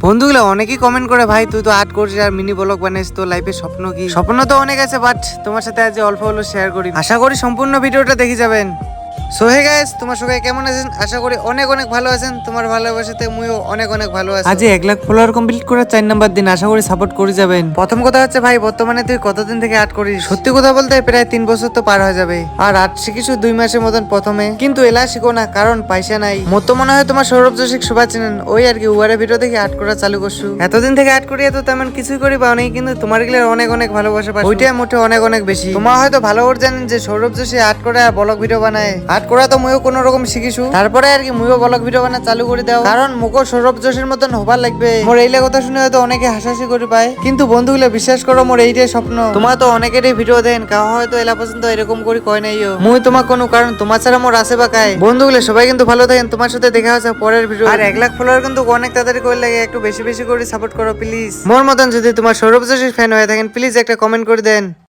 বন্ধুগুলো অনেকেই কমেন্ট করে, ভাই তুই তো আর্ট করছিস আর মিনি ব্লগ বানাইছিস, তো লাইফে স্বপ্ন কি? স্বপ্ন তো অনেক আছে, বাট তোমার সাথে আজ অল্প হলো শেয়ার করি। আশা করি সম্পূর্ণ ভিডিওটা দেখে যাবেন। সো হে গাইস, তোমার সবাই কেমন আছেন? আশা করি অনেক অনেক ভালো আছেন। তোমার ভালোবাসাতে মুইও অনেক অনেক ভালো আছি। আজ 1 লাখ ফলোয়ার কমপ্লিট করে 4 নাম্বার দিন, আশা করি সাপোর্ট করে যাবেন। প্রথম কথা হচ্ছে ভাই, বর্তমানে তুই কতদিন থেকে আর্ট করিস? সত্যি কথা বলতে প্রায় 3 বছর তো পার হয়ে যাবে। আর আর্ট শিখিস 2 মাসের মতন প্রথমে, কিন্তু এলা শিখো না কারণ পয়সা নাই। মোর তো মনে হয় তোমার সৌরভ যোশীক সবাই চেনেন, ওই আর কি উয়ারে ভিডিও দেখে আর্ট করা চালু করছু। এতদিন থেকে আর্ট করিয়া তো তেমন কিছুই করি পাও নাই, কিন্তু তোমার গেলে অনেক অনেক ভালোবাসা পাই, ওইটা মোটে অনেক অনেক বেশি। তোমার হয়তো ভালো করে জানেন যে সৌরভ যোশী আর্ট করে আর ব্লগ ভিডিও বানায়। আর্ট করা তো মুইও কোনো রকম শিখিছু, তারপরে আর কি মুইও ব্লগ ভিডিও বানা চালু করে দাও, কারণ মুখো সৌরভ যোশীর মতন হবার লাগবে। মোর এইলে কথা শুনে হয়তো অনেকে হাসাহাসি করে পায়, কিন্তু বন্ধুগুলো বিশ্বাস করো মোর এইটাই স্বপ্ন। তোমার তো অনেকেরই ভিডিও দেন, কাউ হয়তো এলা পর্যন্ত এরকম করে কয় নাইও মুই তোমার কোনো, কারণ তোমার ছাড়া মোর আসে বা কায়। বন্ধুগুলো সবাই কিন্তু ভালো থাকেন, তোমার সাথে দেখা হচ্ছে পরের ভিডিও। আর 1 লাখ ফলোয়ার কিন্তু অনেক তাড়াতাড়ি করে লাগে, একটু বেশি বেশি করে সাপোর্ট করো প্লিজ। মোর মতন যদি তোমার সৌরভ যোশীর ফ্যান হয়ে থাকেন, প্লিজ একটা কমেন্ট করে দেন।